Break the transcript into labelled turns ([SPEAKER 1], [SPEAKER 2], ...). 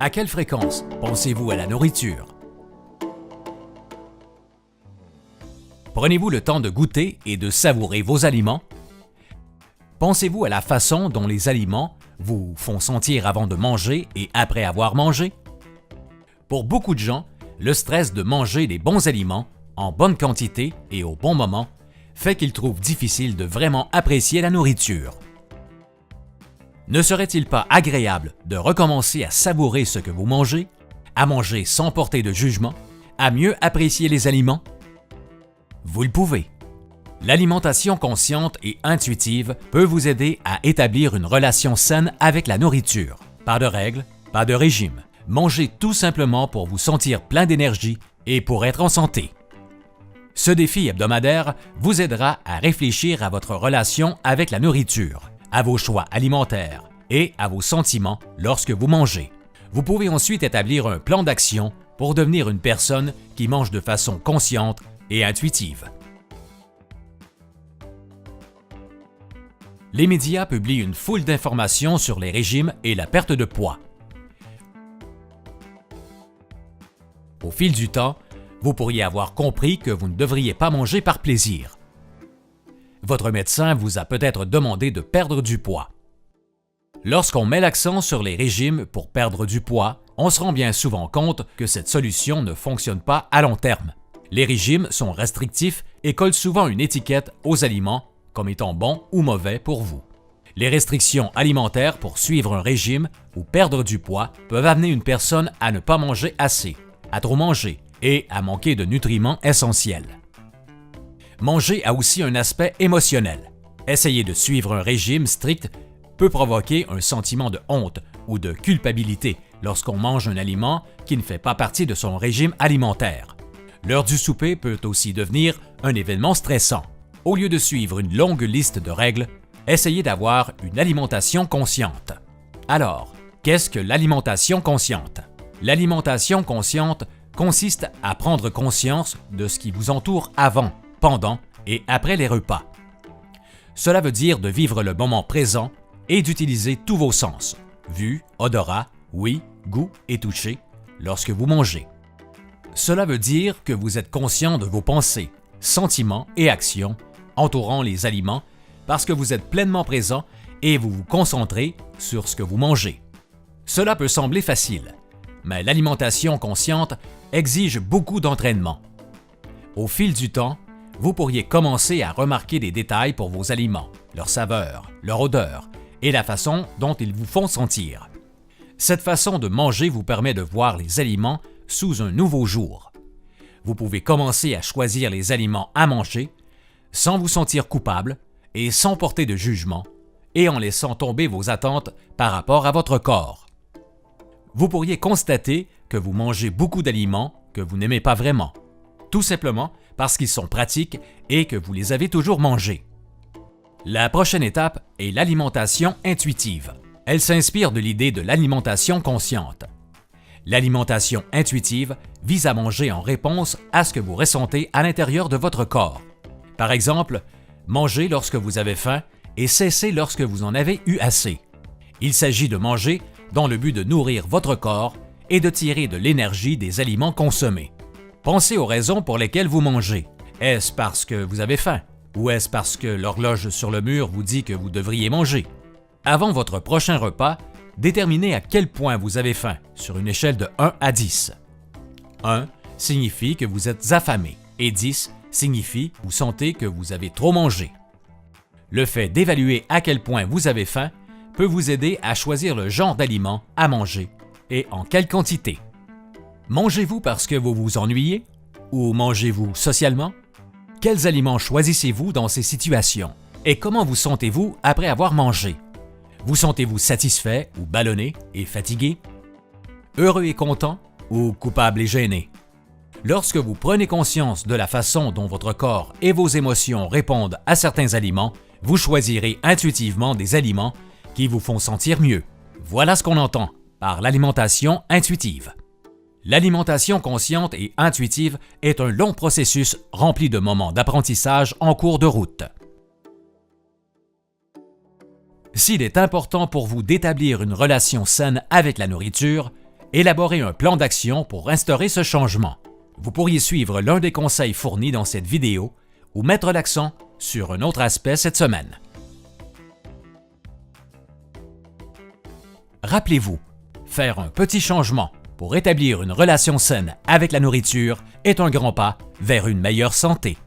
[SPEAKER 1] À quelle fréquence pensez-vous à la nourriture? Prenez-vous le temps de goûter et de savourer vos aliments? Pensez-vous à la façon dont les aliments vous font sentir avant de manger et après avoir mangé? Pour beaucoup de gens, le stress de manger des bons aliments, en bonne quantité et au bon moment, fait qu'ils trouvent difficile de vraiment apprécier la nourriture. Ne serait-il pas agréable de recommencer à savourer ce que vous mangez, à manger sans porter de jugement, à mieux apprécier les aliments? Vous le pouvez. L'alimentation consciente et intuitive peut vous aider à établir une relation saine avec la nourriture. Pas de règles, pas de régime. Mangez tout simplement pour vous sentir plein d'énergie et pour être en santé. Ce défi hebdomadaire vous aidera à réfléchir à votre relation avec la nourriture, à vos choix alimentaires et à vos sentiments lorsque vous mangez. Vous pouvez ensuite établir un plan d'action pour devenir une personne qui mange de façon consciente et intuitive. Les médias publient une foule d'informations sur les régimes et la perte de poids. Au fil du temps, vous pourriez avoir compris que vous ne devriez pas manger par plaisir. Votre médecin vous a peut-être demandé de perdre du poids. Lorsqu'on met l'accent sur les régimes pour perdre du poids, on se rend bien souvent compte que cette solution ne fonctionne pas à long terme. Les régimes sont restrictifs et collent souvent une étiquette aux aliments comme étant bons ou mauvais pour vous. Les restrictions alimentaires pour suivre un régime ou perdre du poids peuvent amener une personne à ne pas manger assez, à trop manger et à manquer de nutriments essentiels. Manger a aussi un aspect émotionnel. Essayer de suivre un régime strict peut provoquer un sentiment de honte ou de culpabilité lorsqu'on mange un aliment qui ne fait pas partie de son régime alimentaire. L'heure du souper peut aussi devenir un événement stressant. Au lieu de suivre une longue liste de règles, essayez d'avoir une alimentation consciente. Alors, qu'est-ce que l'alimentation consciente? L'alimentation consciente consiste à prendre conscience de ce qui vous entoure avant, pendant et après les repas. Cela veut dire de vivre le moment présent et d'utiliser tous vos sens, vue, odorat, ouïe, goût et toucher, lorsque vous mangez. Cela veut dire que vous êtes conscient de vos pensées, sentiments et actions entourant les aliments parce que vous êtes pleinement présent et vous vous concentrez sur ce que vous mangez. Cela peut sembler facile, mais l'alimentation consciente exige beaucoup d'entraînement. Au fil du temps, vous pourriez commencer à remarquer des détails pour vos aliments, leur saveur, leur odeur et la façon dont ils vous font sentir. Cette façon de manger vous permet de voir les aliments sous un nouveau jour. Vous pouvez commencer à choisir les aliments à manger sans vous sentir coupable et sans porter de jugement et en laissant tomber vos attentes par rapport à votre corps. Vous pourriez constater que vous mangez beaucoup d'aliments que vous n'aimez pas vraiment, tout simplement parce qu'ils sont pratiques et que vous les avez toujours mangés. La prochaine étape est l'alimentation intuitive. Elle s'inspire de l'idée de l'alimentation consciente. L'alimentation intuitive vise à manger en réponse à ce que vous ressentez à l'intérieur de votre corps. Par exemple, mangez lorsque vous avez faim et cessez lorsque vous en avez eu assez. Il s'agit de manger dans le but de nourrir votre corps et de tirer de l'énergie des aliments consommés. Pensez aux raisons pour lesquelles vous mangez. Est-ce parce que vous avez faim? Ou est-ce parce que l'horloge sur le mur vous dit que vous devriez manger? Avant votre prochain repas, déterminez à quel point vous avez faim sur une échelle de 1 à 10. 1 signifie que vous êtes affamé et 10 signifie que vous sentez que vous avez trop mangé. Le fait d'évaluer à quel point vous avez faim peut vous aider à choisir le genre d'aliment à manger et en quelle quantité. Mangez-vous parce que vous vous ennuyez ou mangez-vous socialement? Quels aliments choisissez-vous dans ces situations? Et comment vous sentez-vous après avoir mangé? Vous sentez-vous satisfait ou ballonné et fatigué? Heureux et content ou coupable et gêné? Lorsque vous prenez conscience de la façon dont votre corps et vos émotions répondent à certains aliments, vous choisirez intuitivement des aliments qui vous font sentir mieux. Voilà ce qu'on entend par l'alimentation intuitive. L'alimentation consciente et intuitive est un long processus rempli de moments d'apprentissage en cours de route. S'il est important pour vous d'établir une relation saine avec la nourriture, élaborer un plan d'action pour instaurer ce changement. Vous pourriez suivre l'un des conseils fournis dans cette vidéo ou mettre l'accent sur un autre aspect cette semaine. Rappelez-vous, faire un petit changement pour établir une relation saine avec la nourriture est un grand pas vers une meilleure santé.